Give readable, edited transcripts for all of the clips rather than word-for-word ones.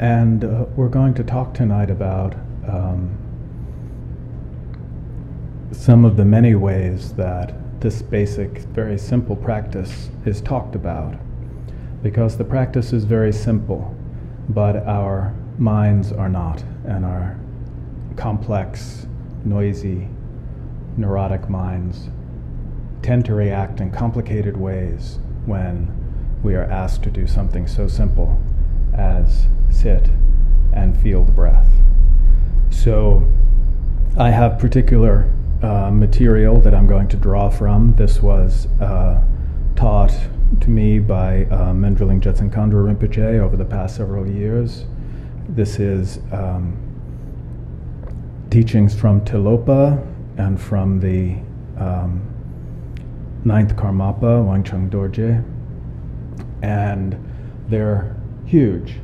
And we're going to talk tonight about some of the many ways that this basic, very simple practice is talked about. Because the practice is very simple, but our minds are not, and our complex, noisy, neurotic minds tend to react in complicated ways when we are asked to do something so simple as sit and feel the breath. So I have particular material that I'm going to draw from. This was taught to me by Mendriling Jetsün Khandro Rinpoche over the past several years. This is teachings from Tilopa and from the ninth Karmapa, Wangchuk Dorje, and they're huge.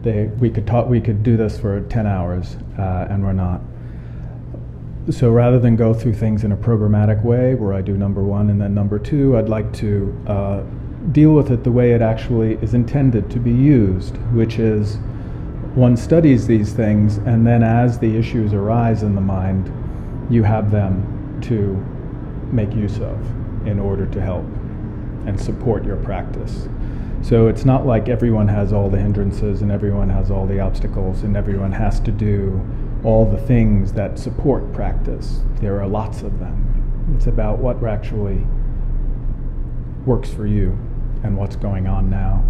We could do this for 10 hours, and we're not. So rather than go through things in a programmatic way, where I do number one and then number two, I'd like to deal with it the way it actually is intended to be used, which is one studies these things, and then as the issues arise in the mind, you have them to make use of in order to help and support your practice. So it's not like everyone has all the hindrances and everyone has all the obstacles and everyone has to do all the things that support practice. There are lots of them. It's about what actually works for you and what's going on now.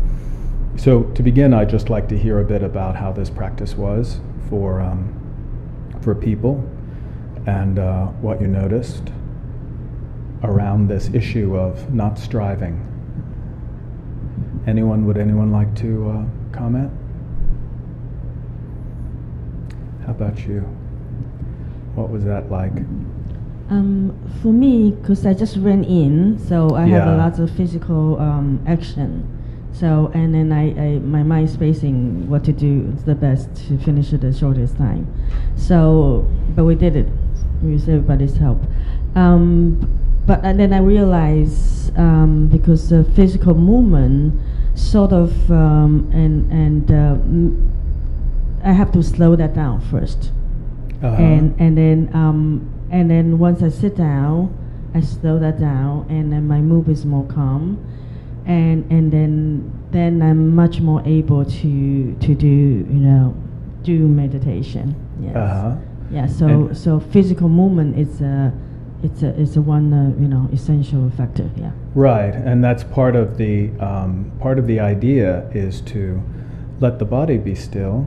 So to begin, I'd just like to hear a bit about how this practice was for people and what you noticed around this issue of not striving. Would anyone like to comment? How about you? What was that like? For me, because I just ran in, so I have a lot of physical action. So, and then my mind is spacing what to do the best to finish it the shortest time. So, but we did it with everybody's help. But then I realized because the physical movement sort of I have to slow that down first, and then once I sit down, I slow that down, and then my mood is more calm, and then I'm much more able to do meditation. Yes. Yeah. So physical movement is a one essential factor. Yeah. Right, and that's part of the idea is to let the body be still,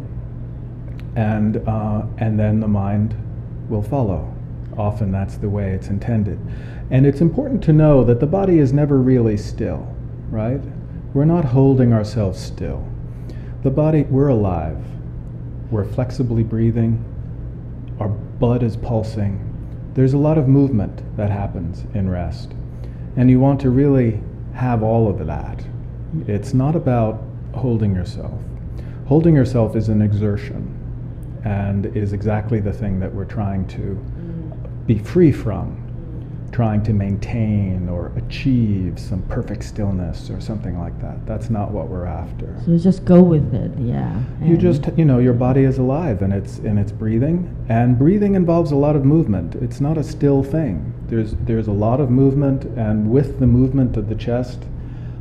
and then the mind will follow. Often that's the way it's intended. And it's important to know that the body is never really still, right? We're not holding ourselves still. The body, we're alive. We're flexibly breathing. Our blood is pulsing. There's a lot of movement that happens in rest. And you want to really have all of that. It's not about holding yourself. Holding yourself is an exertion and is exactly the thing that we're trying to be free from, trying to maintain or achieve some perfect stillness or something like that. That's not what we're after. So just go with it, yeah. You just, your body is alive and it's breathing, and breathing involves a lot of movement. It's not a still thing. There's a lot of movement, and with the movement of the chest,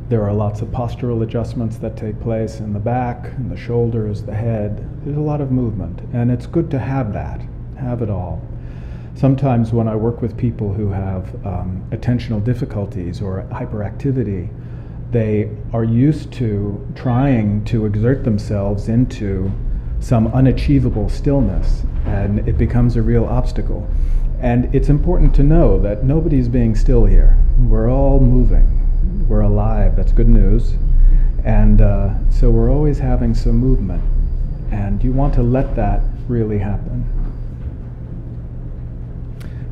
there are lots of postural adjustments that take place in the back, in the shoulders, the head. There's a lot of movement, and it's good to have that, have it all. Sometimes when I work with people who have attentional difficulties or hyperactivity, they are used to trying to exert themselves into some unachievable stillness, and it becomes a real obstacle. And it's important to know that nobody's being still here. We're all moving. We're alive. That's good news. And so we're always having some movement. And you want to let that really happen.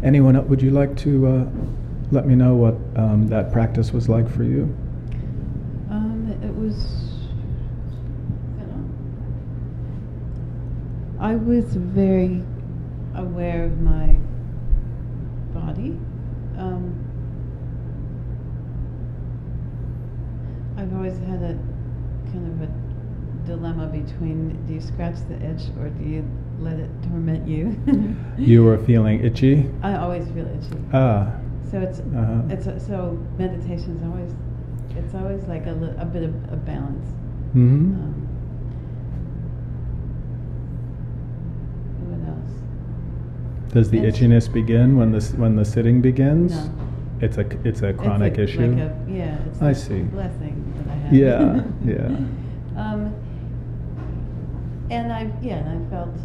Anyone else, would you like to let me know what that practice was like for you? It was, I was very aware of my body. I've always had a kind of a dilemma between, do you scratch the itch or do you let it torment you? You were feeling itchy? I always feel itchy. So so meditation is always, it's always like a bit of a balance. Mm-hmm. What else? Does the itchiness begin when the sitting begins? No. It's a chronic issue. Like it's I a see. blessing that I have. Yeah, yeah. And I felt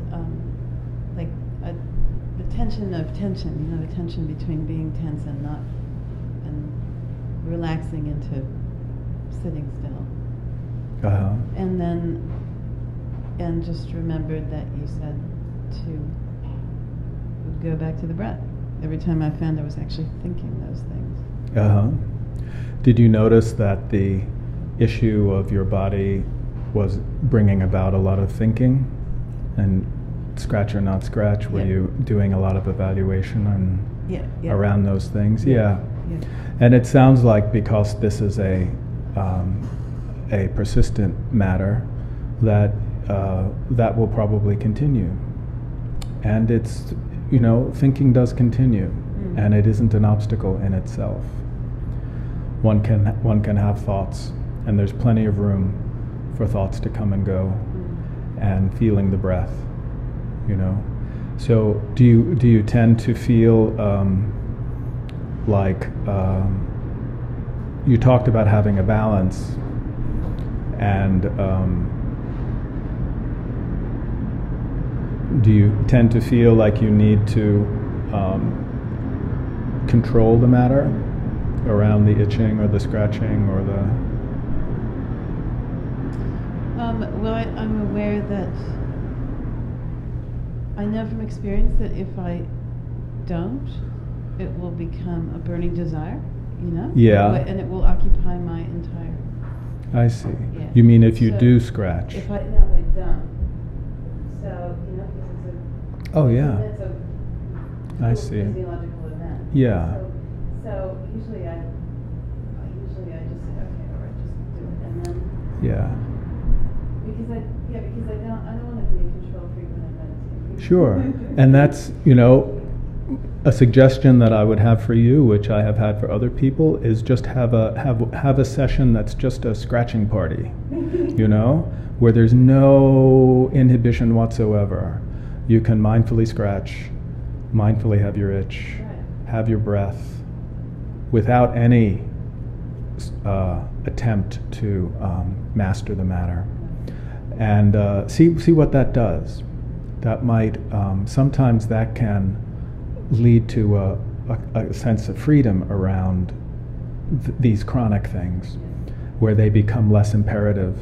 like the tension of tension, the tension between being tense and not, and relaxing into sitting still. Uh-huh. And just remembered that you said to go back to the breath. Every time I found I was actually thinking those things. Uh-huh. Did you notice that the issue of your body was bringing about a lot of thinking? And scratch or not scratch, were you doing a lot of evaluation around those things? Yeah. And it sounds like because this is a persistent matter, that that will probably continue. And it's, thinking does continue, and it isn't an obstacle in itself. One can have thoughts, and there's plenty of room for thoughts to come and go, and feeling the breath, So do you tend to feel like you talked about having a balance, and do you tend to feel like you need to control the matter around the itching or the scratching or the... Well, I'm aware that I know from experience that if I don't, it will become a burning desire, Yeah. And it will occupy my entire... I see. Yeah. You mean if you do scratch? If I don't. So, because it's a... Oh, yeah. It's a I see. physiological event. Yeah. So usually I just say, okay, all right, just do it. And then... Yeah. Because I don't want to be a control freak when I'm meditating. Sure. And that's, a suggestion that I would have for you, which I have had for other people, is just have a session that's just a scratching party, where there's no inhibition whatsoever. You can mindfully scratch, mindfully have your itch, have your breath, without any attempt to master the matter. And see what that does. That might, sometimes that can lead to a sense of freedom around these chronic things, where they become less imperative.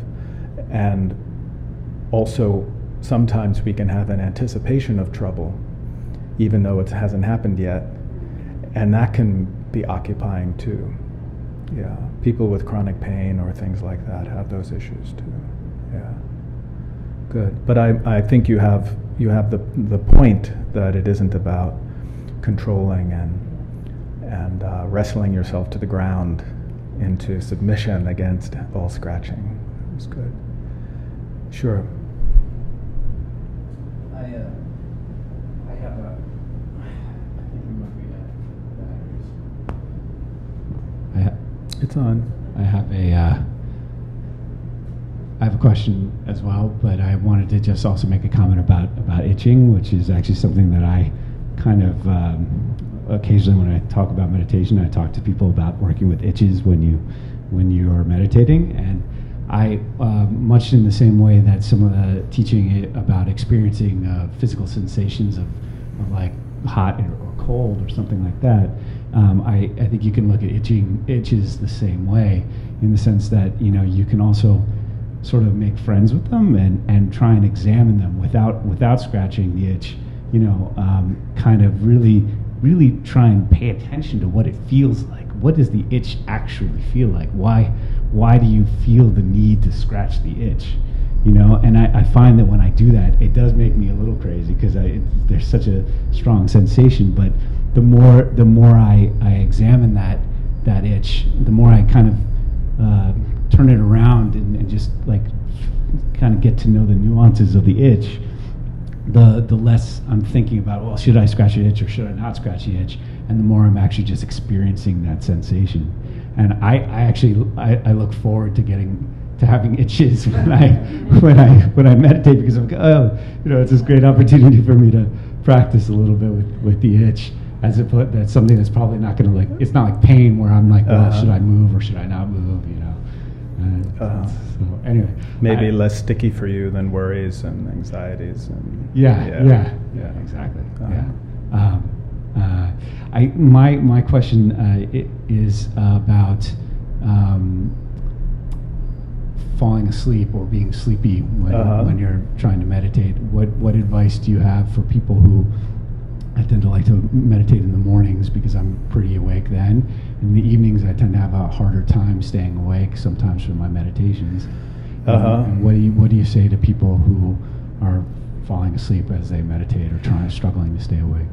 And also, sometimes we can have an anticipation of trouble, even though it hasn't happened yet. And that can be occupying too. Yeah, people with chronic pain or things like that have those issues too. Yeah, good. But I think you have the point that it isn't about controlling and wrestling yourself to the ground into submission against all scratching. It's good. Sure. I have a. I think we might be at batteries. It's on. I have a question as well, but I wanted to just also make a comment about itching, which is actually something that I kind of occasionally, when I talk about meditation, I talk to people about working with itches when you are meditating, and I much in the same way that some of the teaching about experiencing physical sensations of like hot or cold or something like that. I think you can look at itches the same way, in the sense that you can also sort of make friends with them and try and examine them without scratching the itch. Kind of really try and pay attention to what it feels like. What does the itch actually feel like? Why do you feel the need to scratch the itch? And I find that when I do that, it does make me a little crazy, because there's such a strong sensation. But the more I examine that itch, the more I kind of turn it around and just like kind of get to know the nuances of the itch, the less I'm thinking about, well, should I scratch the itch or should I not scratch the itch? And the more I'm actually just experiencing that sensation. And I actually look forward to having itches when I meditate, because I'm it's this great opportunity for me to practice a little bit with the itch, as opposed that's something that's probably not going to it's not like pain where I'm like, well, should I move or should I not move? So anyway, maybe less sticky for you than worries and anxieties and yeah, exactly. My question is about falling asleep or being sleepy when you're trying to meditate. What advice do you have for people who, I tend to like to meditate in the mornings because I'm pretty awake then. In the evenings, I tend to have a harder time staying awake sometimes for my meditations. And what do you say to people who are falling asleep as they meditate or struggling to stay awake?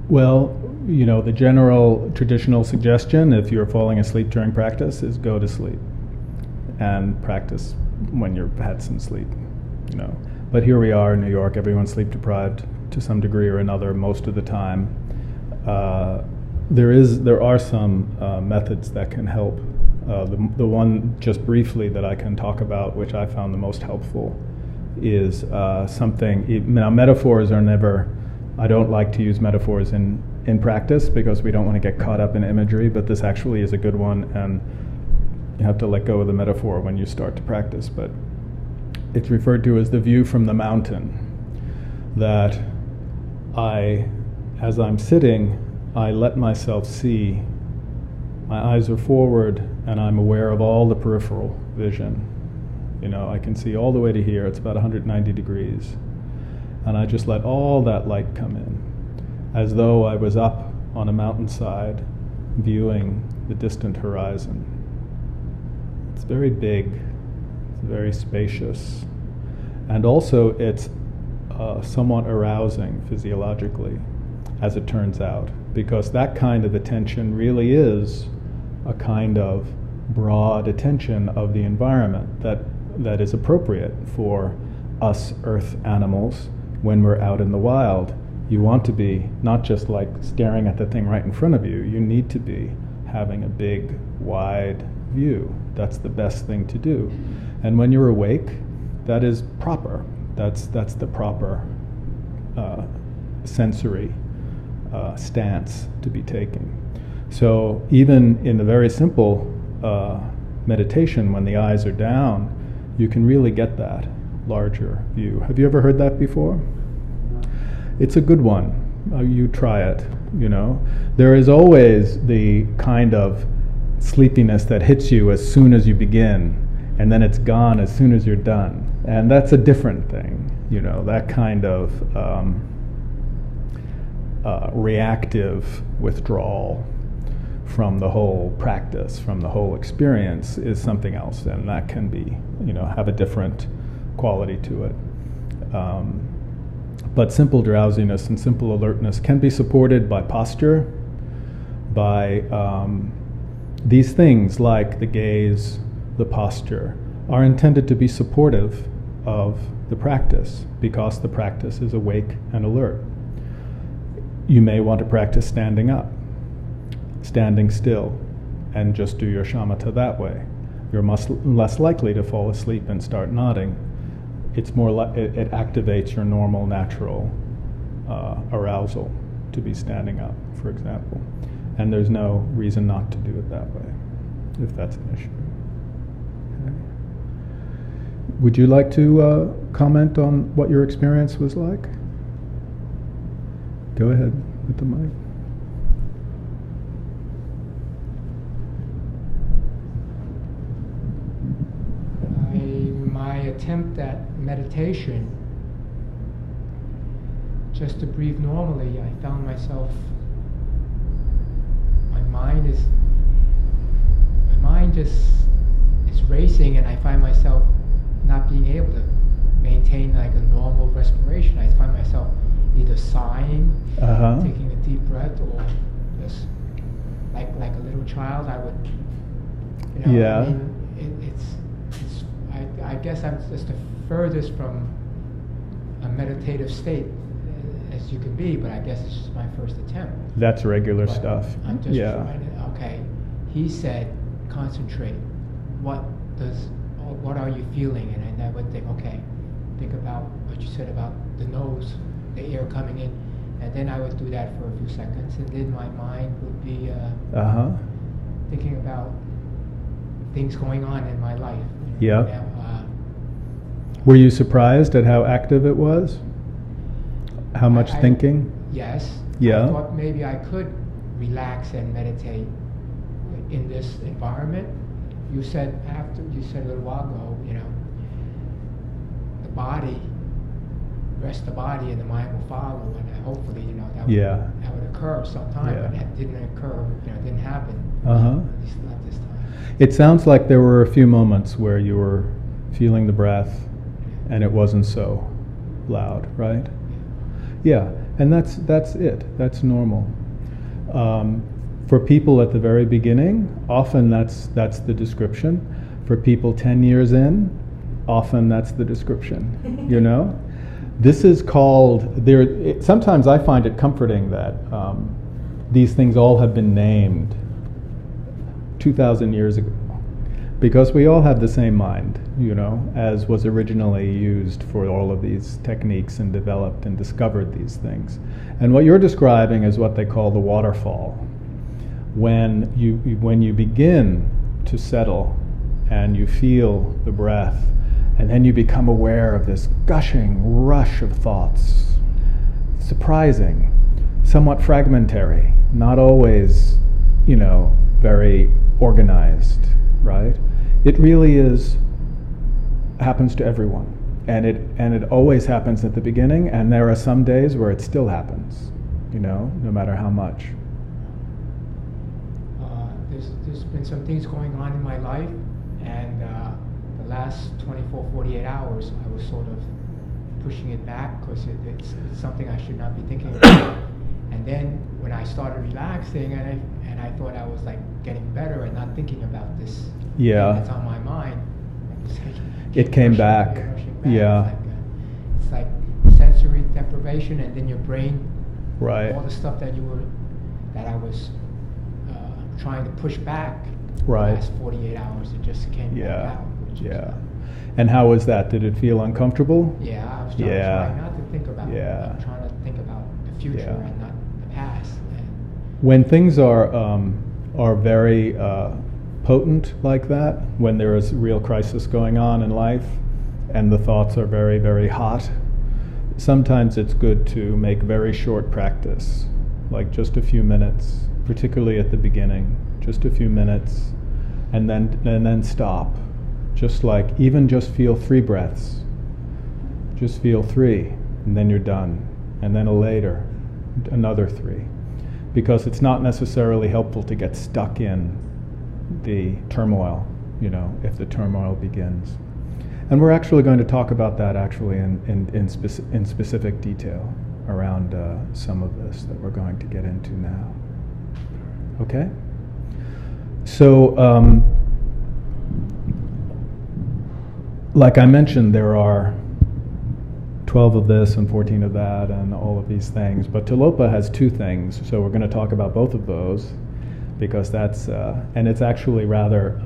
Well, the general traditional suggestion, if you're falling asleep during practice, is go to sleep and practice when you've had some sleep. But here we are in New York, everyone's sleep deprived to some degree or another most of the time. There are some methods that can help. The one just briefly that I can talk about, which I found the most helpful, is something. Now, metaphors are never. I don't like to use metaphors in practice because we don't want to get caught up in imagery. But this actually is a good one, and you have to let go of the metaphor when you start to practice. But it's referred to as the view from the mountain. That as I'm sitting, I let myself see. My eyes are forward, and I'm aware of all the peripheral vision. I can see all the way to here. It's about 190 degrees. And I just let all that light come in, as though I was up on a mountainside viewing the distant horizon. It's very big, it's very spacious, and also it's somewhat arousing physiologically, as it turns out, because that kind of attention really is a kind of broad attention of the environment that is appropriate for us earth animals. When we're out in the wild, you want to be not just like staring at the thing right in front of you. You need to be having a big, wide view. That's the best thing to do. And when you're awake, that is proper. That's the proper sensory stance to be taking. So even in the very simple meditation, when the eyes are down, you can really get that larger view. Have you ever heard that before? It's a good one. You try it, There is always the kind of sleepiness that hits you as soon as you begin, and then it's gone as soon as you're done. And that's a different thing, that kind of reactive withdrawal from the whole practice, from the whole experience, is something else, and that can be, have a different quality to it. But simple drowsiness and simple alertness can be supported by posture, by these things like the gaze, the posture, are intended to be supportive of the practice because the practice is awake and alert. You may want to practice standing up, standing still, and just do your shamatha that way. You're less likely to fall asleep and start nodding. It's more it activates your normal, natural arousal to be standing up, for example. And there's no reason not to do it that way, if that's an issue. Okay. Would you like to comment on what your experience was like? Go ahead with the mic. My attempt at meditation, just to breathe normally, I found myself, my mind just is racing, and I find myself not being able to maintain like a normal respiration. I find myself either sighing, taking a deep breath, or just like a little child. I would, yeah. I mean, I guess I'm just the furthest from a meditative state as you can be, but I guess it's just my first attempt. That's regular But stuff. I'm just Yeah. trying to, okay, he said, concentrate. What are you feeling? And I would think, okay, think about what you said about the nose, the air coming in, and then I would do that for a few seconds, and then my mind would be thinking about things going on in my life. Yeah. Now, Were you surprised at how active it was? How much thinking? Yes. Yeah. I thought maybe I could relax and meditate in this environment. You said a little while ago, the body, rest the body and the mind will follow, and hopefully, that would occur sometime, Yeah. but that didn't occur, didn't happen, Uh-huh. at least not this time. It sounds like there were a few moments where you were feeling the breath and it wasn't so loud, right? Yeah, and that's it. That's normal. For people at the very beginning, often that's the description. For people 10 years in, often that's the description. This is called. Sometimes I find it comforting that these things all have been named 2,000 years ago, because we all have the same mind, as was originally used for all of these techniques and developed and discovered these things. And what you're describing is what they call the waterfall. When you begin to settle and you feel the breath, and then you become aware of this gushing rush of thoughts, surprising, somewhat fragmentary, not always, very organized, right? It really happens to everyone, and it always happens at the beginning, and there are some days where it still happens, no matter how much. There's been some things going on in my life, and the last 24, 48 hours, I was sort of pushing it back because it's something I should not be thinking about. And then when I started relaxing, and I thought I was like getting better and not thinking about this thing that's on my mind, it came back. Yeah. It's like sensory deprivation, and then your brain, right? All the stuff that I was trying to push back. Right. The last 48 hours, it just came back out. And how was that? Did it feel uncomfortable? Yeah, I was trying not to think about it. I'm trying to think about the future and not the past. When things are very potent like that, when there is real crisis going on in life, and the thoughts are very, very hot, sometimes it's good to make very short practice, like just a few minutes, particularly at the beginning, just a few minutes, and then stop. Just feel 3 breaths. Just feel 3, and then you're done. And then later, another 3. Because it's not necessarily helpful to get stuck in the turmoil, if the turmoil begins. And we're actually going to talk about that actually in specific detail around some of this that we're going to get into now. Okay? So, like I mentioned, there are 12 of this and 14 of that and all of these things, but Tilopa has 2 things, so we're going to talk about both of those, because that's, and it's actually rather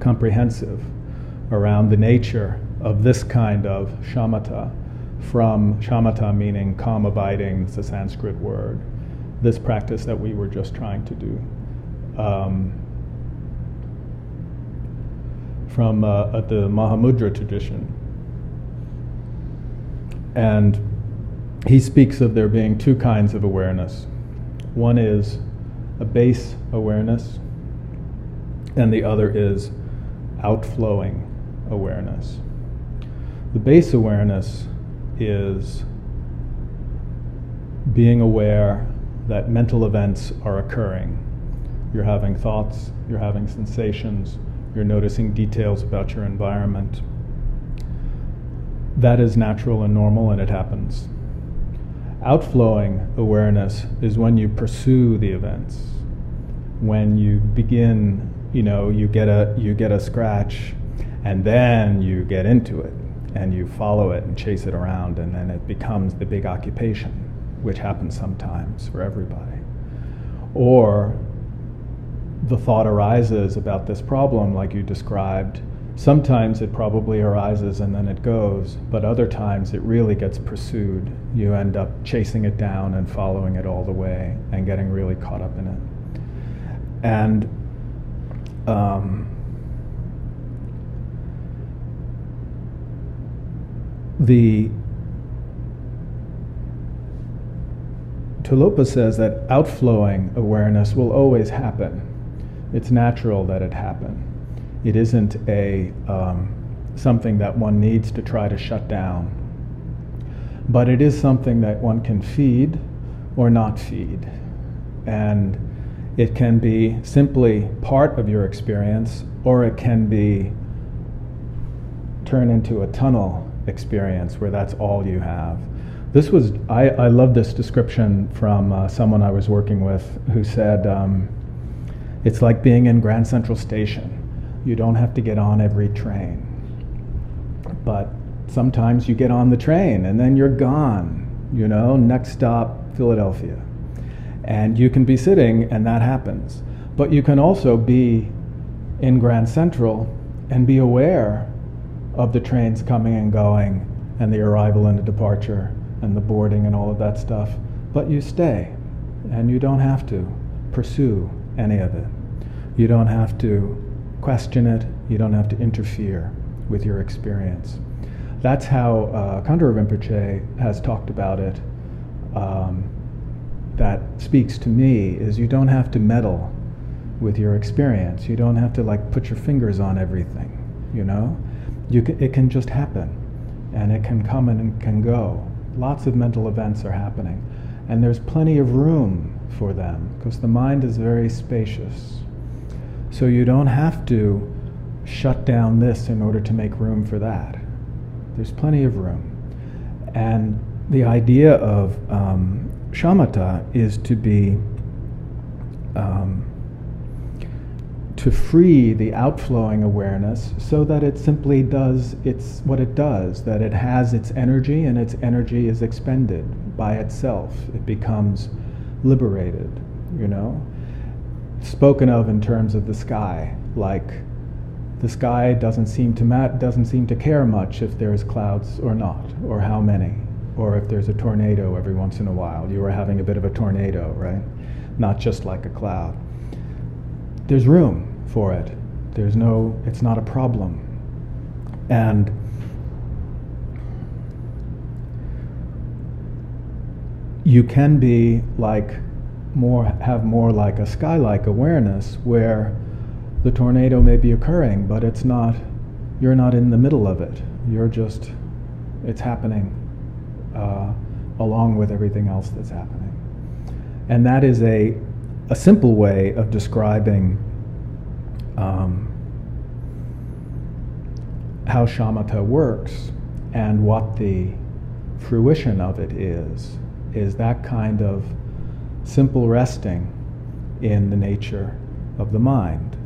comprehensive around the nature of this kind of shamatha, from shamatha meaning calm abiding, it's a Sanskrit word, this practice that we were just trying to do. From the Mahamudra tradition. And he speaks of there being 2 kinds of awareness. One is a base awareness, and the other is outflowing awareness. The base awareness is being aware that mental events are occurring. You're having thoughts, you're having sensations, you're noticing details about your environment. That is natural and normal, and it happens. Outflowing awareness is when you pursue the events, when you begin you get a scratch, and then you get into it, and you follow it and chase it around, and then it becomes the big occupation, which happens sometimes for everybody. Or the thought arises about this problem like you described. Sometimes it probably arises and then it goes, but other times it really gets pursued. You end up chasing it down and following it all the way and getting really caught up in it. And the Tulopa says that outflowing awareness will always happen. It's natural that it happen. It isn't something that one needs to try to shut down. But it is something that one can feed or not feed. And it can be simply part of your experience, or it can be turned into a tunnel experience where that's all you have. I love this description from someone I was working with who said, it's like being in Grand Central Station. You don't have to get on every train. But sometimes you get on the train and then you're gone, next stop, Philadelphia. And you can be sitting and that happens. But you can also be in Grand Central and be aware of the trains coming and going and the arrival and the departure and the boarding and all of that stuff. But you stay and you don't have to pursue any of it. You don't have to question it. You don't have to interfere with your experience. That's how Khandro Rinpoche has talked about it. That speaks to me is you don't have to meddle with your experience. You don't have to put your fingers on everything, it can just happen, and it can come and it can go. Lots of mental events are happening, and there's plenty of room for them because the mind is very spacious. So you don't have to shut down this in order to make room for that. There's plenty of room. And the idea of shamatha is to be to free the outflowing awareness so that it simply does what it does, that it has its energy and its energy is expended by itself. It becomes liberated, Spoken of in terms of the sky, like the sky doesn't seem to care much if there's clouds or not, or how many, or if there's a tornado every once in a while. You were having a bit of a tornado, right? Not just like a cloud. There's room for it. It's not a problem. And you can be have more like a sky-like awareness where the tornado may be occurring, but you're not in the middle of it. It's happening along with everything else that's happening. And that is a simple way of describing how shamatha works, and what the fruition of it is that kind of simple resting in the nature of the mind.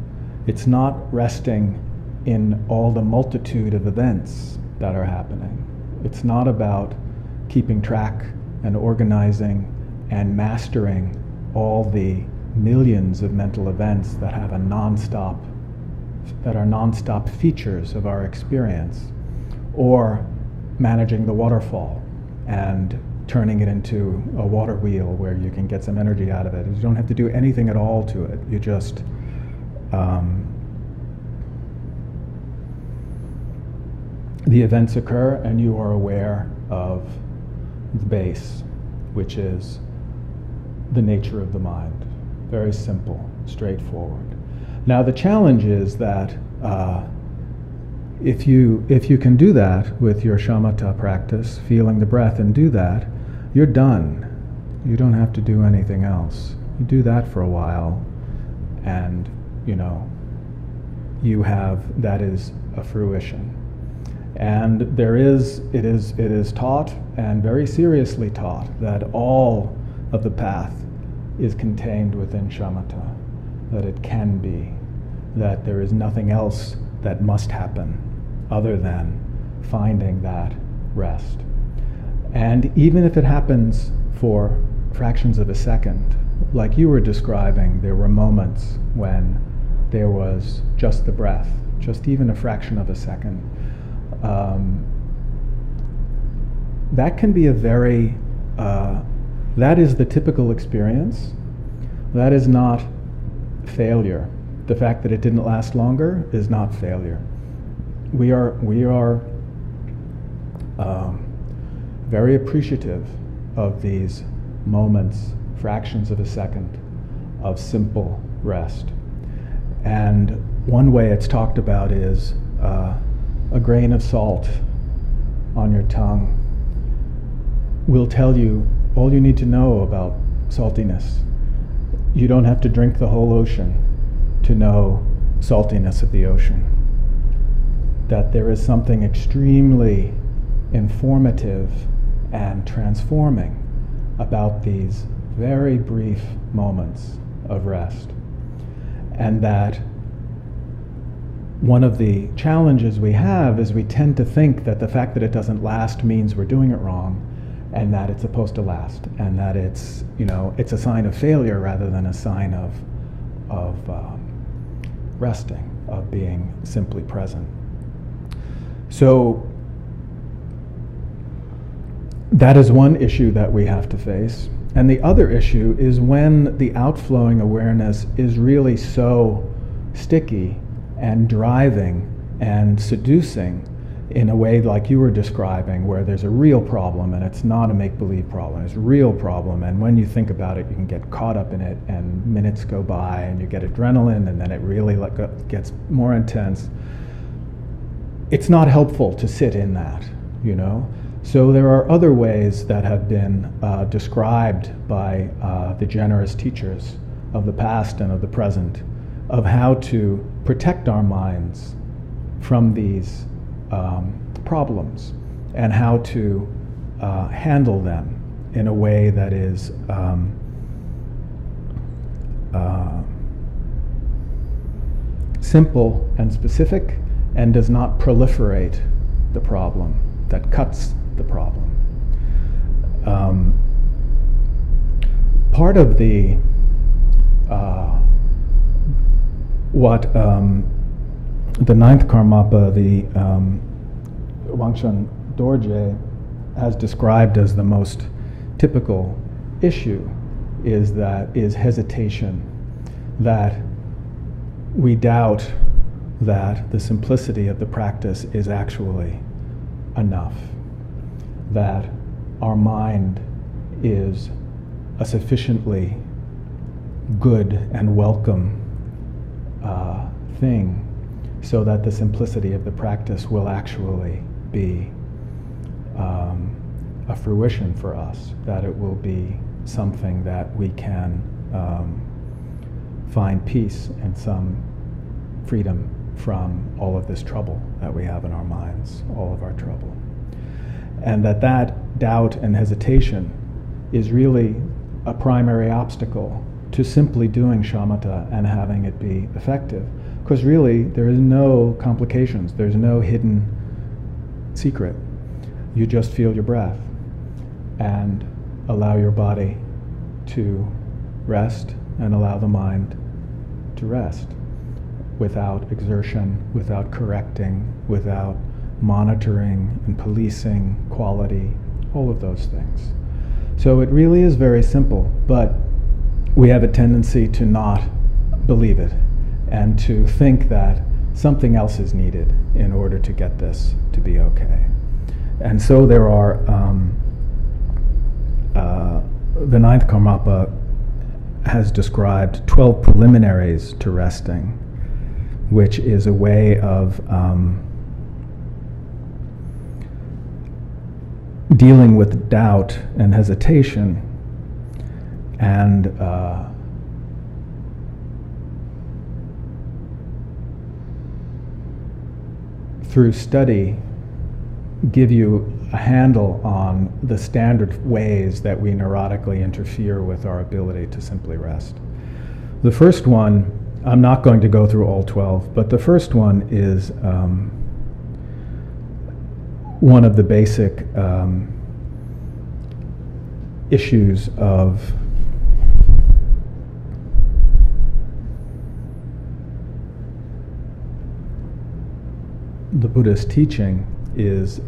It's not resting in all the multitude of events that are happening. It's not about keeping track and organizing and mastering all the millions of mental events that are nonstop features of our experience, or managing the waterfall and turning it into a water wheel where you can get some energy out of it. You don't have to do anything at all to it. You just the events occur and you are aware of the base, which is the nature of the mind. Very simple, straightforward. Now the challenge is that if you can do that with your shamatha practice, feeling the breath, and do that, you're done. You don't have to do anything else. You do that for a while, and that is a fruition. And it is taught, and very seriously taught, that all of the path is contained within shamatha, that it can be, that there is nothing else that must happen other than finding that rest. And even if it happens for fractions of a second, like you were describing, there were moments when there was just the breath, just even a fraction of a second. That can be a very, that is the typical experience. That is not failure. The fact that it didn't last longer is not failure. We are very appreciative of these moments, fractions of a second, of simple rest. And one way it's talked about is a grain of salt on your tongue will tell you all you need to know about saltiness. You don't have to drink the whole ocean to know saltiness of the ocean. That there is something extremely informative and transforming about these very brief moments of rest. And that one of the challenges we have is we tend to think that the fact that it doesn't last means we're doing it wrong, and that it's supposed to last, and that it's, you know, it's a sign of failure rather than a sign of resting, of being simply present. So that is one issue that we have to face. And the other issue is when the outflowing awareness is really so sticky and driving and seducing in a way like you were describing, where there's a real problem and it's not a make-believe problem, it's a real problem, and when you think about it you can get caught up in it and minutes go by and you get adrenaline and then it really gets more intense. It's not helpful to sit in that, you know? So there are other ways that have been described by the generous teachers of the past and of the present of how to protect our minds from these problems and how to handle them in a way that is simple and specific and does not proliferate the problem, that cuts the problem. Part of the what the ninth Karmapa, the Wangchuk Dorje, has described as the most typical issue is hesitation, that we doubt that the simplicity of the practice is actually enough, that our mind is a sufficiently good and welcome thing so that the simplicity of the practice will actually be a fruition for us, that it will be something that we can find peace and some freedom from all of this trouble that we have in our minds, all of our trouble. And that doubt and hesitation is really a primary obstacle to simply doing shamatha and having it be effective. Because really, there is no complications, there's no hidden secret. You just feel your breath and allow your body to rest and allow the mind to rest without exertion, without correcting, without monitoring and policing quality, all of those things. So it really is very simple, but we have a tendency to not believe it and to think that something else is needed in order to get this to be okay. And so there are, the ninth Karmapa has described 12 preliminaries to resting, which is a way of dealing with doubt and hesitation and through study give you a handle on the standard ways that we neurotically interfere with our ability to simply rest. The first one I'm not going to go through all 12, but the first one is one of the basic issues of the Buddha's teaching is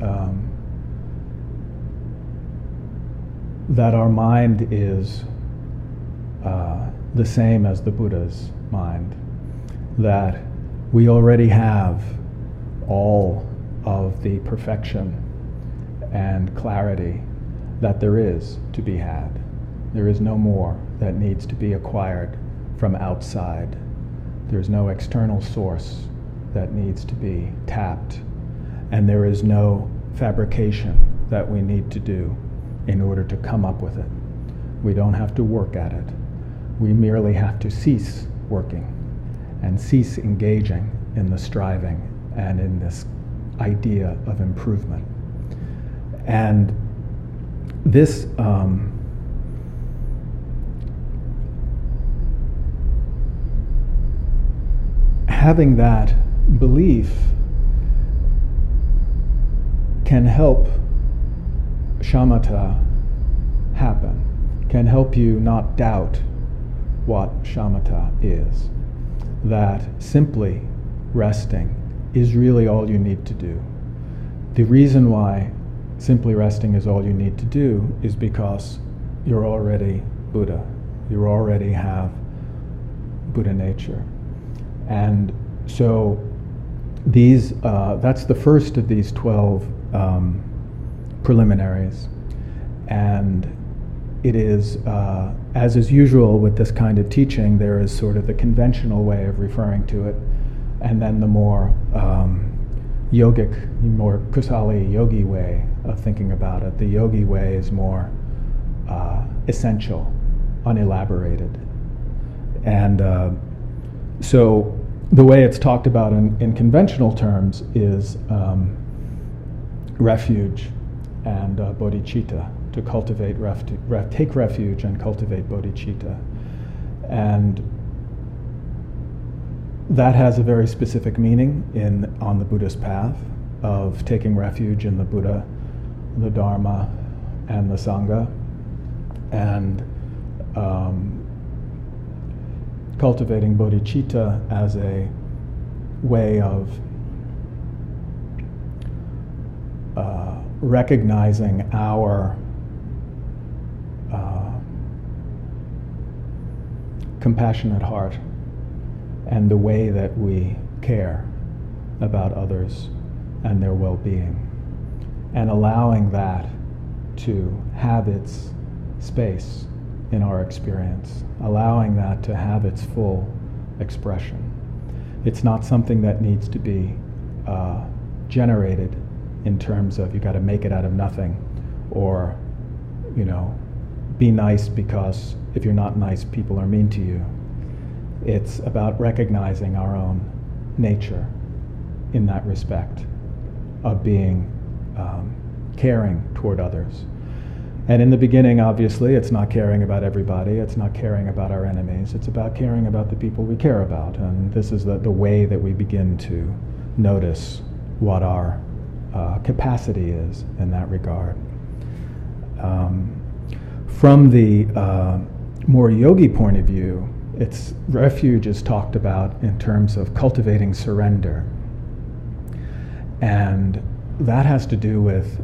that our mind is the same as the Buddha's mind, that we already have all of the perfection and clarity that there is to be had. There is no more that needs to be acquired from outside. There's no external source that needs to be tapped, and there is no fabrication that we need to do in order to come up with it. We don't have to work at it. We merely have to cease working and cease engaging in the striving and in this idea of improvement. And this having that belief can help shamatha happen, can help you not doubt what shamatha is, that simply resting is really all you need to do. The reason why simply resting is all you need to do is because you're already Buddha. You already have Buddha nature. And so these, that's the first of these 12 preliminaries. And it is, as is usual with this kind of teaching, there is sort of the conventional way of referring to it, and then the more yogic, more kusali yogi way of thinking about it. The yogi way is more essential, unelaborated. And so the way it's talked about in conventional terms is refuge and bodhicitta, to cultivate take refuge and cultivate bodhicitta. And that has a very specific meaning on the Buddhist path of taking refuge in the Buddha, the Dharma, and the Sangha, and cultivating bodhicitta as a way of recognizing our compassionate heart and the way that we care about others and their well-being, and allowing that to have its space in our experience, allowing that to have its full expression. It's not something that needs to be generated in terms of you got to make it out of nothing, or be nice because if you're not nice, people are mean to you. It's about recognizing our own nature in that respect of being caring toward others. And in the beginning, obviously, it's not caring about everybody, it's not caring about our enemies, it's about caring about the people we care about. And this is the way that we begin to notice what our capacity is in that regard. From the more yogi point of view, refuge is talked about in terms of cultivating surrender. And that has to do with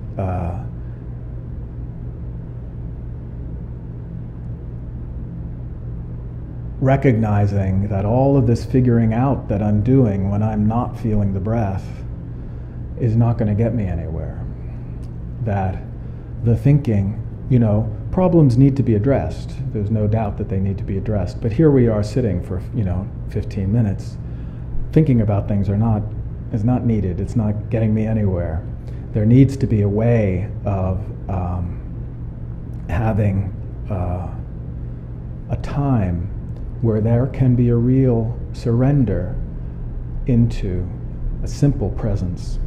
recognizing that all of this figuring out that I'm doing when I'm not feeling the breath is not going to get me anywhere. That the thinking, problems need to be addressed. There's no doubt that they need to be addressed. But here we are sitting for, 15 minutes. Thinking about things is not needed. It's not getting me anywhere. There needs to be a way of having a time where there can be a real surrender into a simple presence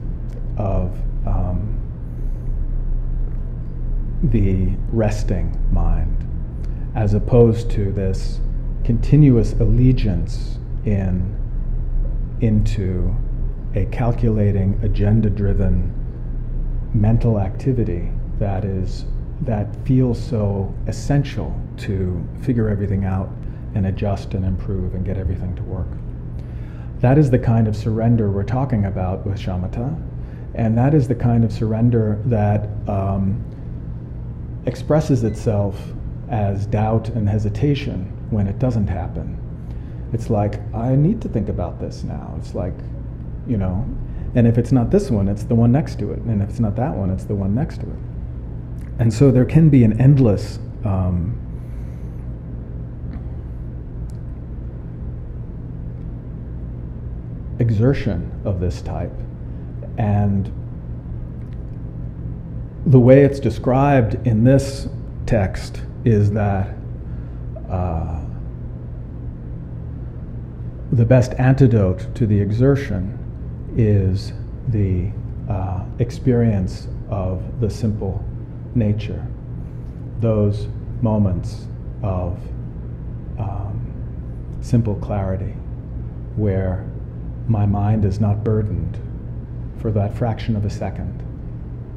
of the resting mind, as opposed to this continuous allegiance into a calculating, agenda-driven mental activity that feels so essential to figure everything out and adjust and improve and get everything to work. That is the kind of surrender we're talking about with shamatha, and that is the kind of surrender that expresses itself as doubt and hesitation when it doesn't happen. It's like, I need to think about this now. It's like, and if it's not this one, it's the one next to it. And if it's not that one, it's the one next to it. And so there can be an endless exertion of this type. And the way it's described in this text is that the best antidote to the exertion is the experience of the simple nature, those moments of simple clarity where my mind is not burdened for that fraction of a second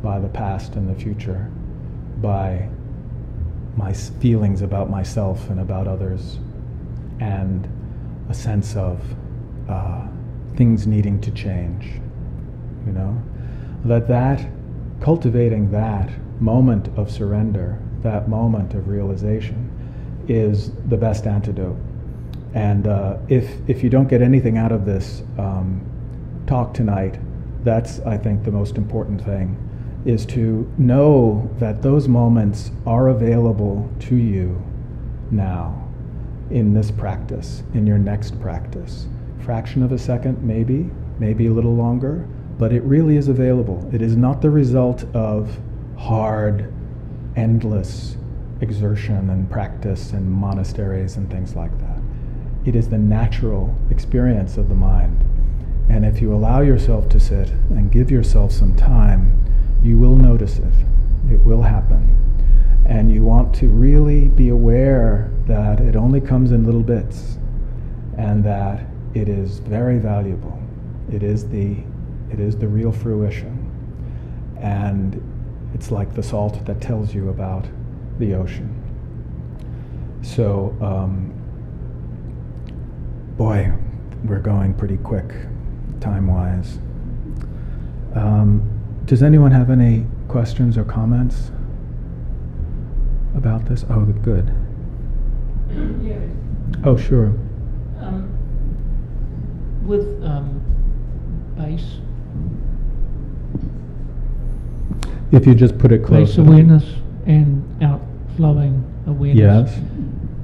by the past and the future, by my feelings about myself and about others, and a sense of things needing to change, that cultivating that moment of surrender, that moment of realization, is the best antidote. And if you don't get anything out of this talk tonight, that's, I think, the most important thing, is to know that those moments are available to you now, in this practice, in your next practice. Fraction of a second, maybe a little longer, but it really is available. It is not the result of hard, endless exertion and practice and monasteries and things like that. It is the natural experience of the mind. And if you allow yourself to sit and give yourself some time, you will notice it. It will happen. And you want to really be aware that it only comes in little bits, and that it is very valuable. It is the real fruition. And it's like the salt that tells you about the ocean. So, boy, we're going pretty quick, time-wise. Does anyone have any questions or comments about this? Oh, good. Yeah. Oh, sure. With base. If you just put it closer. Base awareness and outflowing awareness. Yes.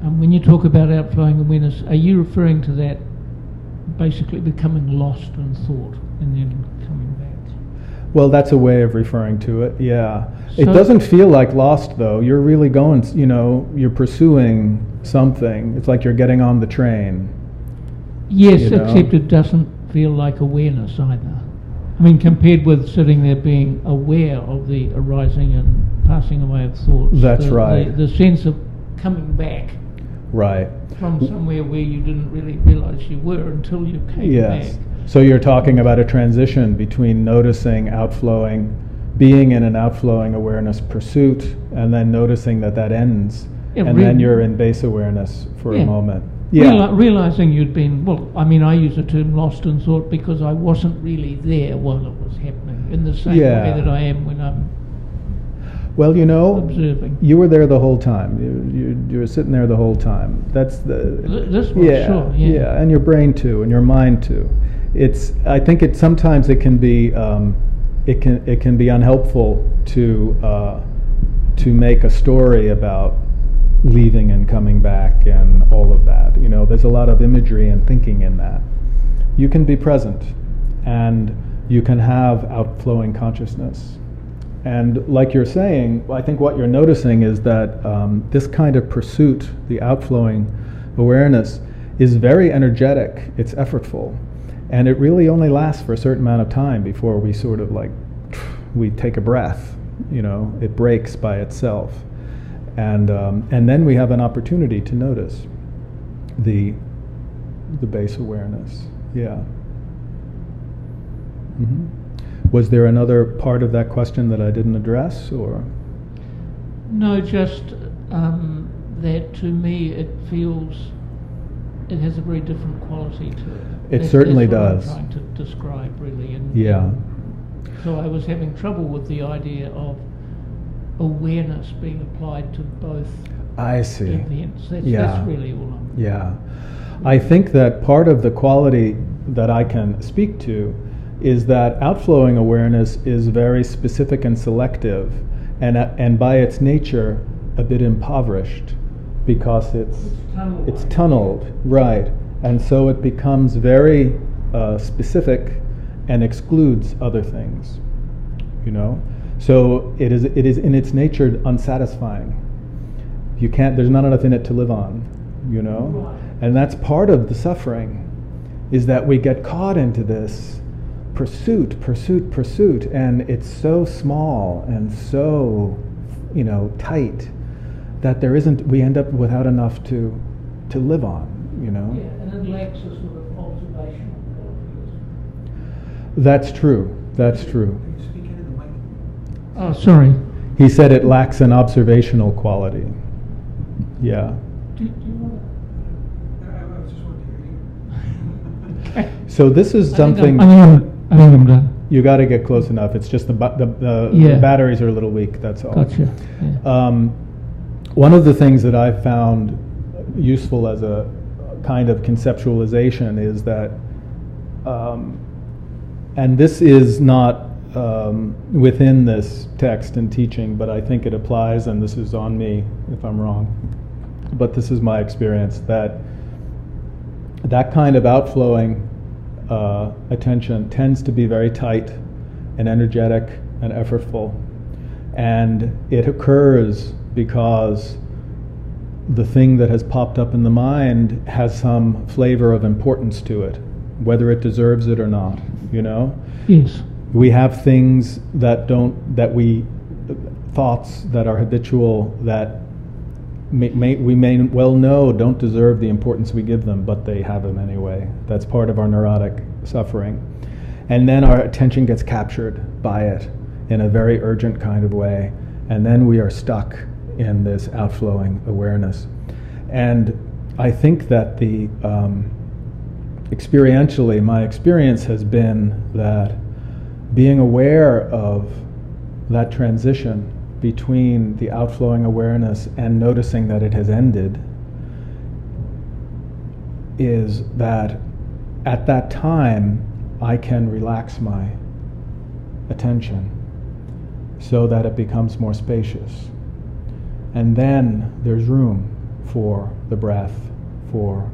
When you talk about outflowing awareness, are you referring to that basically becoming lost in thought and then coming back? Well, that's a way of referring to it, yeah. So it doesn't feel like lost, though. You're really going, you're pursuing something. It's like you're getting on the train. Yes, except it doesn't feel like awareness either. I mean, compared with sitting there being aware of the arising and passing away of thoughts. That's right. The sense of coming back. Right. From somewhere where you didn't really realize you were until you came yes. back. So you're talking about a transition between noticing outflowing, being in an outflowing awareness pursuit, and then noticing that ends, and then you're in base awareness for a moment. Yeah. Realizing you'd been, I use the term lost in thought because I wasn't really there while it was happening, in the same way that I am when I'm observing. You were there the whole time. You were sitting there the whole time. That's this was sure. Yeah, and your brain too, and your mind too. I think sometimes it can be it can be unhelpful to make a story about leaving and coming back and all of that. There's a lot of imagery and thinking in that. You can be present, and you can have outflowing consciousness. And like you're saying, I think what you're noticing is that this kind of pursuit, the outflowing awareness, is very energetic. It's effortful. And it really only lasts for a certain amount of time before we sort of we take a breath. It breaks by itself. And then we have an opportunity to notice the the base awareness. Yeah. Mm-hmm. Was there another part of that question that I didn't address, or? No, just that to me it feels it has a very different quality to it. It certainly that's does. what I'm trying to describe, really. And Yeah. so I was having trouble with the idea of awareness being applied to both I see. events. That's really all I'm... Yeah. I think that part of the quality that I can speak to is that outflowing awareness is very specific and selective, and by its nature a bit impoverished, because it's tunneled, right, and so it becomes very specific and excludes other things, you know. So it is in its nature unsatisfying. There's not enough in it to live on, you know, and that's part of the suffering, is that we get caught into this pursuit, and it's so small and so, you know, tight that we end up without enough to live on, you know. Yeah, and it lacks a sort of observational quality. That's true. That's true. Can you speak into the mic? Oh, sorry. He said it lacks an observational quality. Yeah. Do you want I was just wanting to hear you. to... So this is something. I think I'm done. You got to get close enough. It's just the batteries are a little weak. That's all. Gotcha. Yeah. One of the things that I've found useful as a kind of conceptualization is that, and this is not within this text and teaching, but I think it applies, and this is on me if I'm wrong, but this is my experience, that kind of outflowing attention tends to be very tight and energetic and effortful, and it occurs because the thing that has popped up in the mind has some flavor of importance to it, whether it deserves it or not, you know? Yes. We have things thoughts that are habitual that we may well know don't deserve the importance we give them, but they have them anyway. That's part of our neurotic suffering. And then our attention gets captured by it in a very urgent kind of way, and then we are stuck in this outflowing awareness. And I think that experientially, my experience has been that being aware of that transition between the outflowing awareness and noticing that it has ended is that at that time I can relax my attention so that it becomes more spacious. And then there's room for the breath, for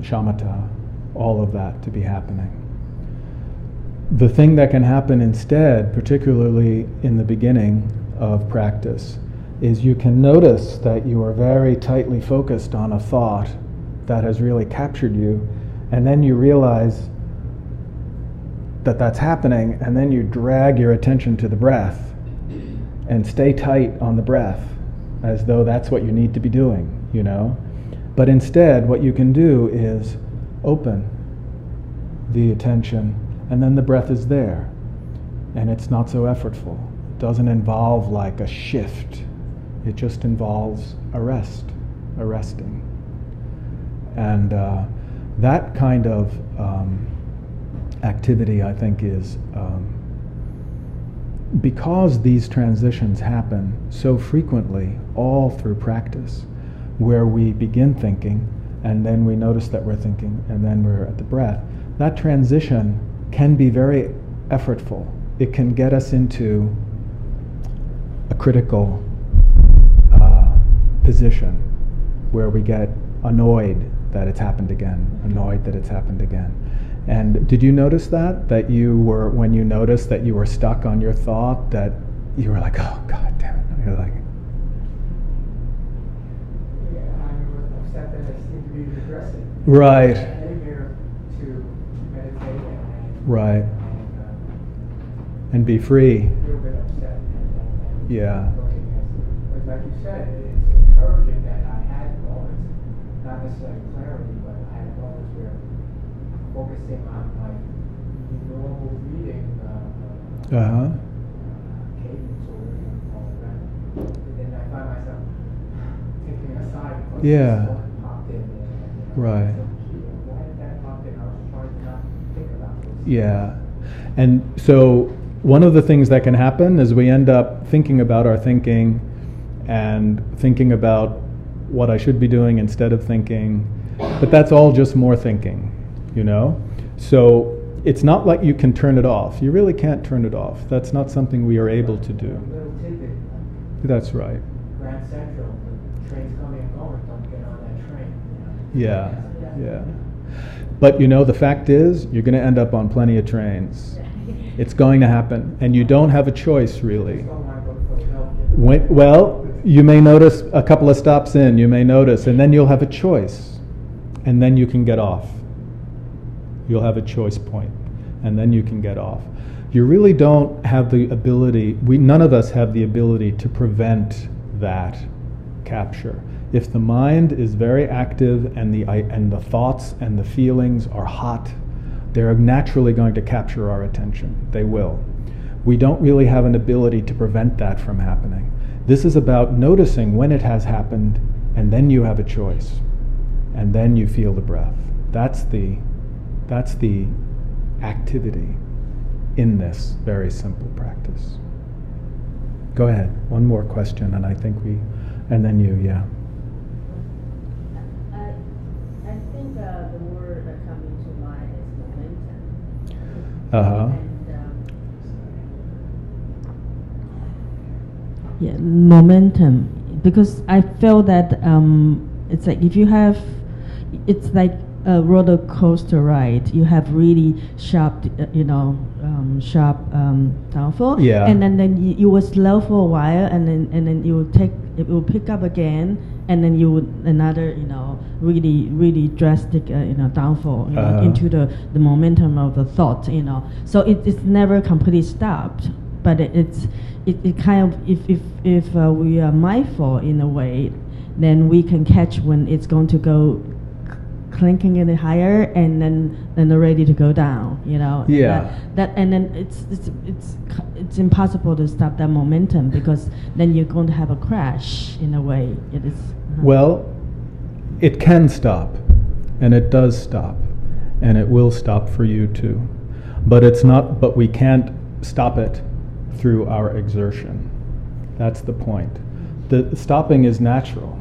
shamatha, all of that to be happening. The thing that can happen instead, particularly in the beginning of practice, is you can notice that you are very tightly focused on a thought that has really captured you, and then you realize that that's happening, and then you drag your attention to the breath and stay tight on the breath, as though that's what you need to be doing, you know? But instead, what you can do is open the attention, and then the breath is there, and it's not so effortful. It doesn't involve like a shift. It just involves a resting. And that kind of activity, I think, is because these transitions happen so frequently all through practice, where we begin thinking and then we notice that we're thinking and then we're at the breath, that transition can be very effortful. It can get us into a critical position where we get annoyed that it's happened again, And did you notice that you were, when you noticed that you were stuck on your thought, that you were like, oh, God damn it. You're like, yeah, I'm upset that I seem to be regressing. right. I came here to meditate and right. And be free. A little bit upset. And Yeah. looking at, but like you said, it's encouraging that I had moments, not necessarily clarity, but I had moments where focusing on my normal breathing cadence or all of that. And then I find myself taking aside because Yeah. someone popped in and Right. why did that pop in? I was trying to not think about this. Yeah. And so one of the things that can happen is we end up thinking about our thinking and thinking about what I should be doing instead of thinking. But that's all just more thinking, you know? So it's not like you can turn it off. You really can't turn it off. That's not something we are able to do. Little tidbit. That's right. Grand Central, the trains coming and going, don't get on that train. Yeah, yeah. But you know, the fact is, you're going to end up on plenty of trains. It's going to happen, and you don't have a choice, really. Well, you may notice a couple of stops in, you may notice, and then you'll have a choice, and then you can get off. You'll have a choice point, and then you can get off. You really don't have the ability, none of us have the ability to prevent that capture. If the mind is very active and the thoughts and the feelings are hot, they're naturally going to capture our attention. They will. We don't really have an ability to prevent that from happening. This is about noticing when it has happened, and then you have a choice, and then you feel the breath. That's the activity in this very simple practice. Go ahead. One more question, and I think and then you, yeah. I think the word that comes into mind is momentum. Uh-huh. Yeah, momentum. Because I feel that it's like if you have, it's like a roller coaster ride. You have really sharp, sharp downfall. Yeah. And then you will slow for a while, and then it will pick up again, and then you would another, really, really drastic, downfall, into the momentum of the thought, So it's never completely stopped, but it kind of, if we are mindful in a way, then we can catch when it's going to go clinking in higher, and then they're ready to go down, Yeah. And then it's impossible to stop that momentum, because then you're going to have a crash in a way. It is. Well, it can stop, and it does stop, and it will stop for you too. But we can't stop it through our exertion. That's the point. The stopping is natural.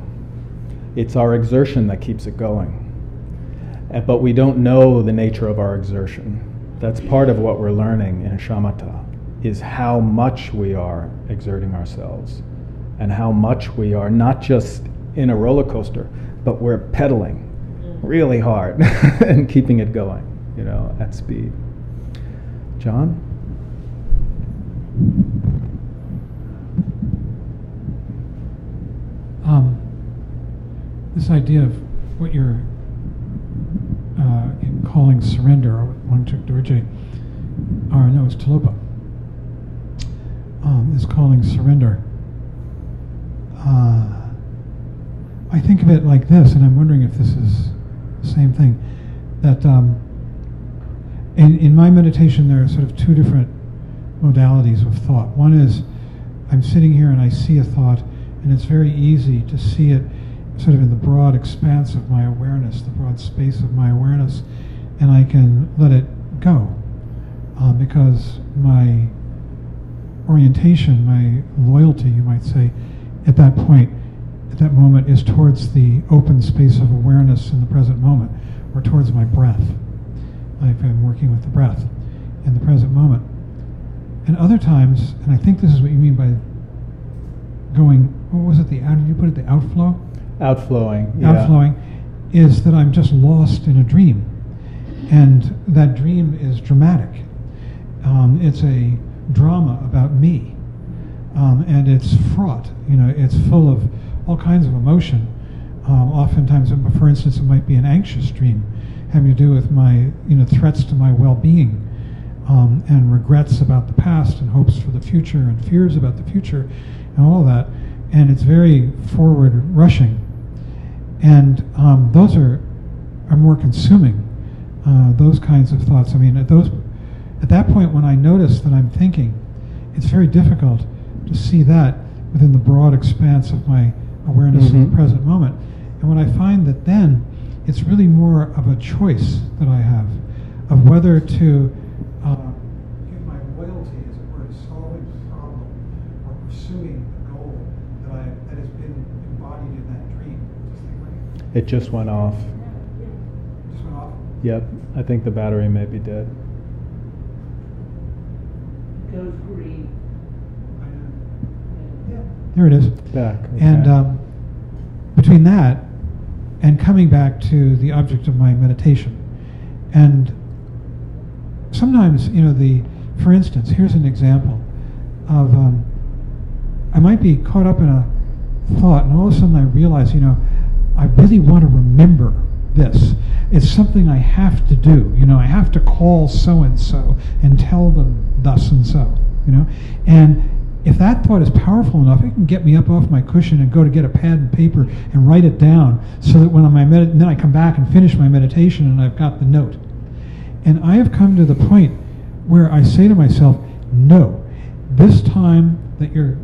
It's our exertion that keeps it going. But we don't know the nature of our exertion. That's part of what we're learning in shamatha, is how much we are exerting ourselves, and how much we are not just in a roller coaster, but we're pedaling really hard and keeping it going, at speed. John? This idea of what you're calling surrender, or Wangchuk Dorje, or no, it's Talopa, is calling surrender. I think of it like this, and I'm wondering if this is the same thing, that in my meditation there are sort of two different modalities of thought. One is I'm sitting here and I see a thought, and it's very easy to see it sort of in the broad expanse of my awareness, the broad space of my awareness, and I can let it go, because my orientation, my loyalty, you might say, at that point, at that moment, is towards the open space of awareness in the present moment, or towards my breath. I'm working with the breath in the present moment. And other times, and I think this is what you mean by going, what was it, how did you put it, the outflow? Outflowing, yeah. Outflowing is that I'm just lost in a dream. And that dream is dramatic. It's a drama about me. And it's fraught, it's full of all kinds of emotion. Oftentimes, for instance, it might be an anxious dream having to do with my, threats to my well-being, and regrets about the past, and hopes for the future, and fears about the future, and all of that. And it's very forward rushing. And those are more consuming those kinds of thoughts. I mean, at that point when I notice that I'm thinking, it's very difficult to see that within the broad expanse of my awareness in the present moment. And when I find that then it's really more of a choice that I have of whether to give my loyalty, as it were, to solving the problem or pursuing the goal that has been embodied in that dream. It just went off. Just went off? Yep, I think the battery may be dead. It goes green. There it is. Back. Okay. And between that and coming back to the object of my meditation, and sometimes, for instance, here's an example of I might be caught up in a thought, and all of a sudden I realize, I really want to remember this. It's something I have to do. I have to call so and so and tell them thus and so. And if that thought is powerful enough, it can get me up off my cushion and go to get a pad and paper and write it down, so that when then I come back and finish my meditation and I've got the note. And I have come to the point where I say to myself, no, this time that you're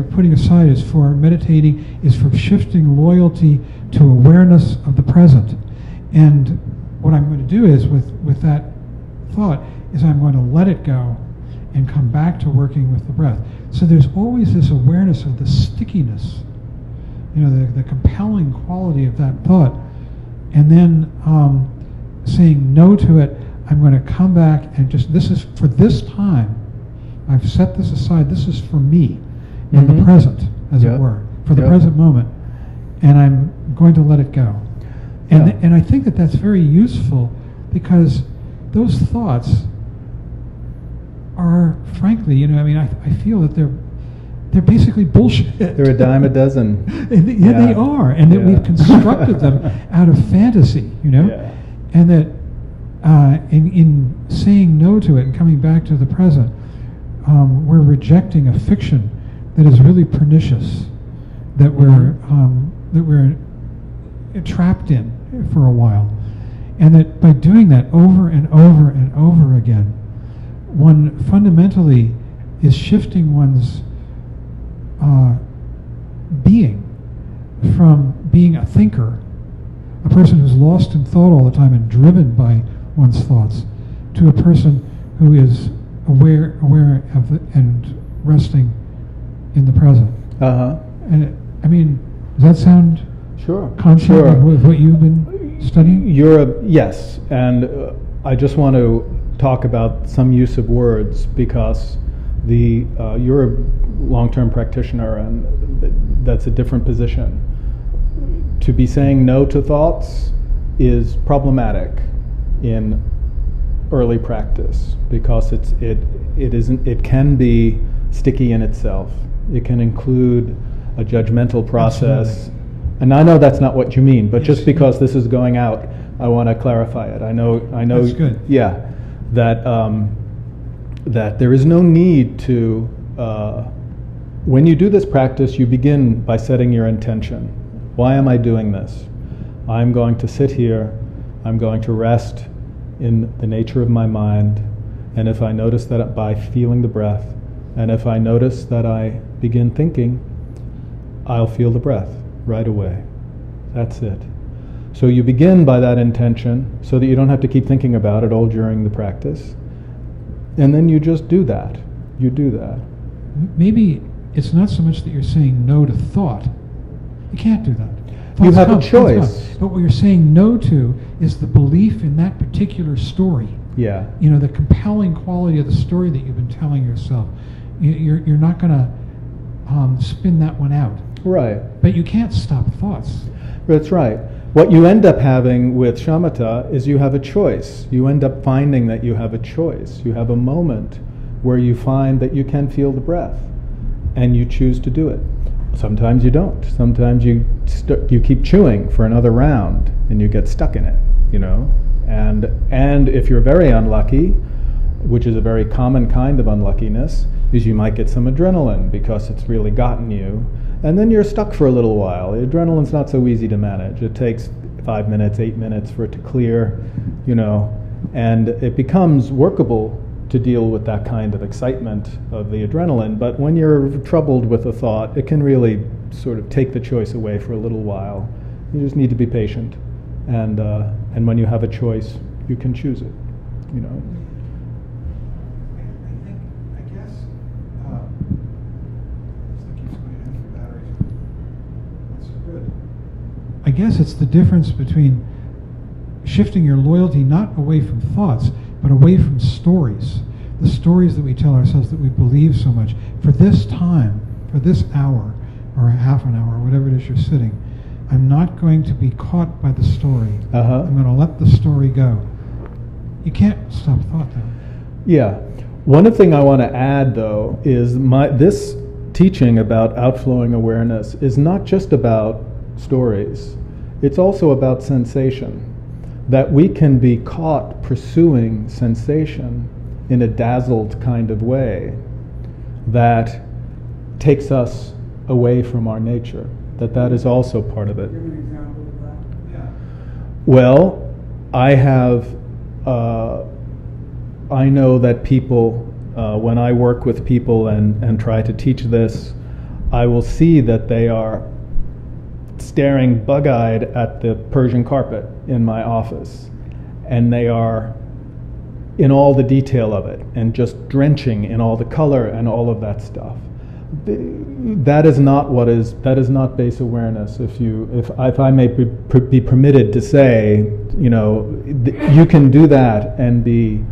putting aside is for meditating, is for shifting loyalty to awareness of the present. And what I'm going to do is, with that thought, is I'm going to let it go and come back to working with the breath. So there's always this awareness of the stickiness, the compelling quality of that thought. And then saying no to it, I'm going to come back and this is for this time. I've set this aside. This is for me in the present, as it were, for the present moment. And I'm going to let it go. And I think that that's very useful, because those thoughts are, frankly, I feel that they're basically bullshit. They're a dime a dozen. They are, and that we've constructed them out of fantasy, and that in saying no to it and coming back to the present, we're rejecting a fiction that is really pernicious, that we're trapped in for a while, and that by doing that over and over and over again, one fundamentally is shifting one's being from being a thinker, a person who's lost in thought all the time and driven by one's thoughts, to a person who is aware of and resting in the present. And does that sound consonant with what you've been studying? Yes, and I just want to talk about some use of words, because you're a long-term practitioner, and that's a different position. To be saying no to thoughts is problematic in early practice, because it can be sticky in itself. It can include a judgmental process. Absolutely. And I know that's not what you mean, but just because this is going out, I want to clarify it. I know. That's good. Yeah. That there is no need to, when you do this practice, you begin by setting your intention. Why am I doing this? I'm going to sit here, I'm going to rest in the nature of my mind, and if I notice that by feeling the breath, and if I notice that I begin thinking, I'll feel the breath right away. That's it. So you begin by that intention, so that you don't have to keep thinking about it all during the practice. And then you just do that. You do that. Maybe it's not so much that you're saying no to thought. You can't do that. You have a choice. But what you're saying no to is the belief in that particular story. Yeah. The compelling quality of the story that you've been telling yourself. You're not going to spin that one out. Right. But you can't stop thoughts. That's right. What you end up having with shamatha is you have a choice. You end up finding that you have a choice. You have a moment where you find that you can feel the breath, and you choose to do it. Sometimes you don't. Sometimes you keep chewing for another round, and you get stuck in it. And if you're very unlucky, which is a very common kind of unluckiness, is you might get some adrenaline because it's really gotten you. And then you're stuck for a little while. The adrenaline's not so easy to manage. It takes 5 minutes, 8 minutes for it to clear, you know, and it becomes workable to deal with that kind of excitement of the adrenaline. But when you're troubled with a thought, it can really sort of take the choice away for a little while. You just need to be patient, and when you have a choice, you can choose it, you know. I guess it's the difference between shifting your loyalty not away from thoughts, but away from stories. The stories that we tell ourselves that we believe so much. For this time, for this hour, or half an hour, whatever it is you're sitting, I'm not going to be caught by the story. I'm going to let the story go. You can't stop thought, though. Yeah. One thing I want to add, though, is this teaching about outflowing awareness is not just about stories. It's also about sensation. That we can be caught pursuing sensation in a dazzled kind of way that takes us away from our nature. That is also part of it. Give an example of that. Yeah. Well, I know that people, when I work with people and try to teach this, I will see that they are staring bug-eyed at the Persian carpet in my office, and they are in all the detail of it and just drenching in all the color and all of that stuff. That is not base awareness. If I may be permitted to say, you know, you can do that and be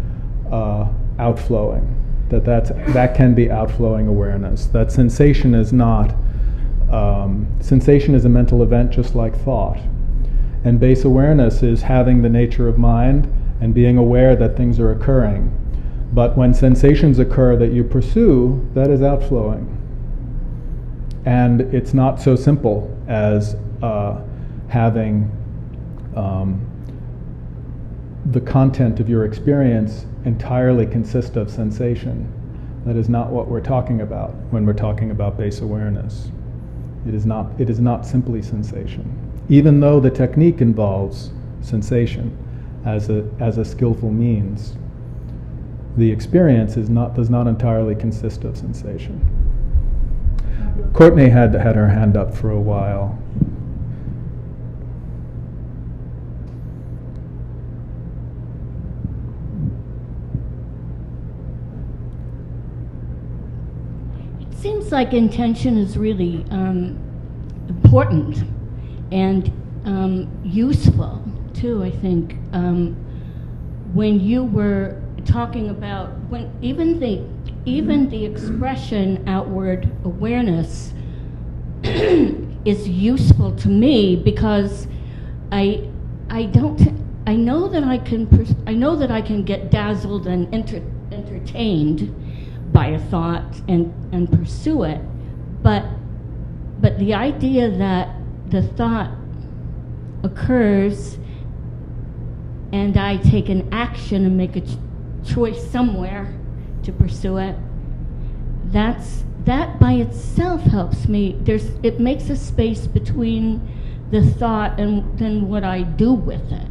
outflowing. That can be outflowing awareness. That sensation is not. Sensation is a mental event just like thought. And base awareness is having the nature of mind and being aware that things are occurring. But when sensations occur that you pursue, that is outflowing. And it's not so simple as having the content of your experience entirely consist of sensation. That is not what we're talking about when we're talking about base awareness. It is not simply sensation, even though the technique involves sensation as a skillful means. The experience does not entirely consist of sensation. Courtney had her hand up for a while. It seems like intention is really important and useful too. I think when you were talking about even the expression outward awareness is useful to me, because I know that I can get dazzled and entertained by a thought and pursue it, but the idea that the thought occurs and I take an action and make a choice somewhere to pursue it, that by itself helps me. It makes a space between the thought and then what I do with it,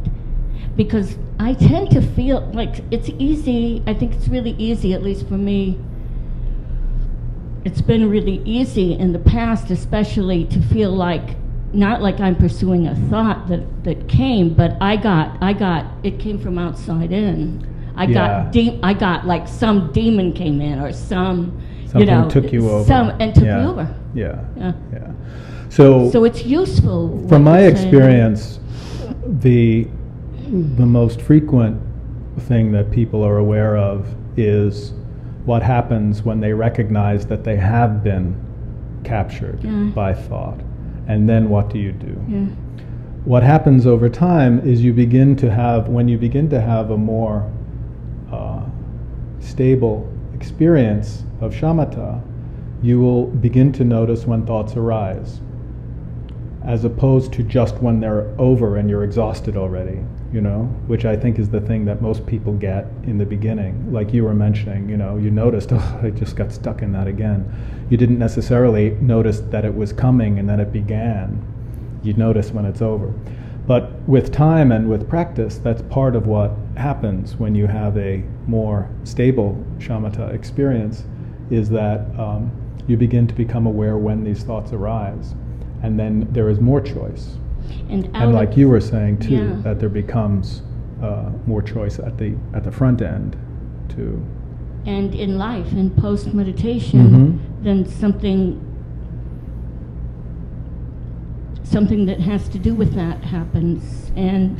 because I tend to feel like it's easy. I think it's really easy, at least for me. It's been really easy in the past, especially, to feel like, not like I'm pursuing a thought that came, but it came from outside in. I got like some demon came in, or something took you over. Took me over. Yeah. So it's useful. From my experience, the most frequent thing that people are aware of is what happens when they recognize that they have been captured by thought. And then what do you do? Yeah. What happens over time is when you begin to have a more stable experience of shamatha, you will begin to notice when thoughts arise, as opposed to just when they're over and you're exhausted already, which I think is the thing that most people get in the beginning. Like you were mentioning, you noticed, I just got stuck in that again. You didn't necessarily notice that it was coming and that it began. You'd notice when it's over. But with time and with practice, that's part of what happens when you have a more stable shamatha experience, is that you begin to become aware when these thoughts arise. And then there is more choice. And like you were saying too, that there becomes more choice at the front end too. And in life, in post-meditation, then something that has to do with that happens, and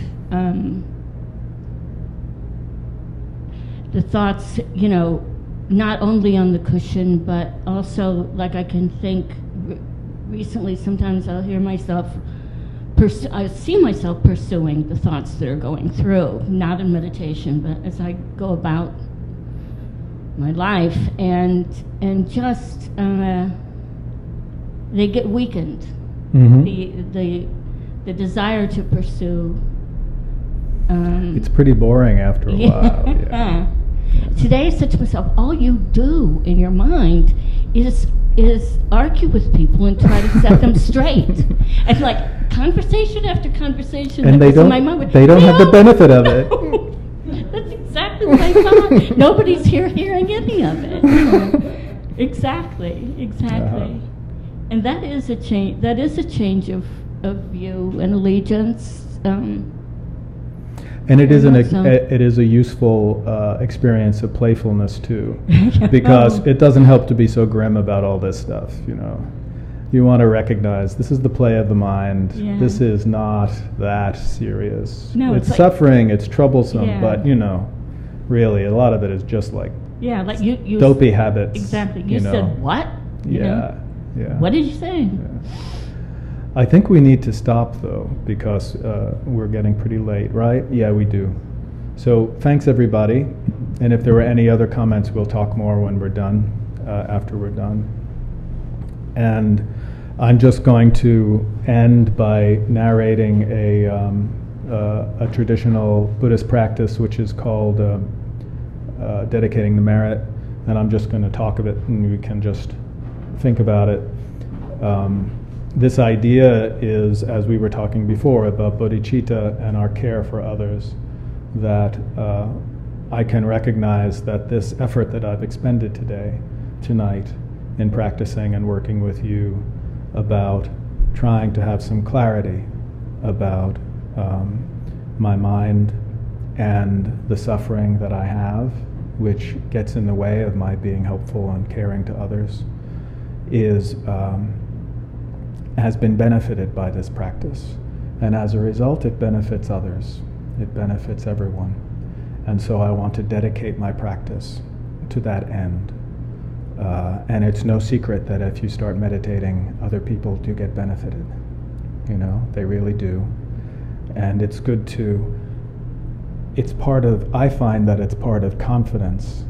the thoughts, not only on the cushion, but also, like, I can think recently, sometimes I'll hear myself, I see myself pursuing the thoughts that are going through, not in meditation, but as I go about my life, and just they get weakened. The desire to pursue. It's pretty boring after a while. Yeah. Today I said to myself, all you do in your mind is argue with people and try to set them straight. And like conversation after conversation, and they don't have the benefit of it. That's exactly what I thought. Nobody's hearing any of it. Exactly. And that is a change. That is a change of view and allegiance. And it is it is a useful experience of playfulness too, because it doesn't help to be so grim about all this stuff. You want to recognize this is the play of the mind. Yeah. This is not that serious. No, it's suffering. It's troublesome, but really, a lot of it is just like you dopey habits. Exactly. You said what? Yeah. What did you say? Yeah. I think we need to stop though, because we're getting pretty late, right? Yeah, we do. So thanks everybody. And if there were any other comments, we'll talk more when we're done, after we're done. And I'm just going to end by narrating a traditional Buddhist practice, which is called dedicating the merit. And I'm just going to talk of it, and we can just think about it. This idea is, as we were talking before, about bodhicitta and our care for others, that I can recognize that this effort that I've expended tonight, in practicing and working with you about trying to have some clarity about my mind and the suffering that I have, which gets in the way of my being helpful and caring to others, has been benefited by this practice. And as a result, it benefits others. It benefits everyone. And so I want to dedicate my practice to that end. And it's no secret that if you start meditating, other people do get benefited. They really do. And it's good I find that it's part of confidence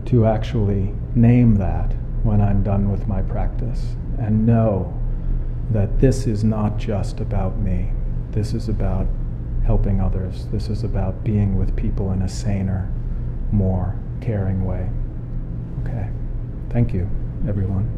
to actually name that when I'm done with my practice, and know that this is not just about me. This is about helping others. This is about being with people in a saner, more caring way. Okay. Thank you, everyone.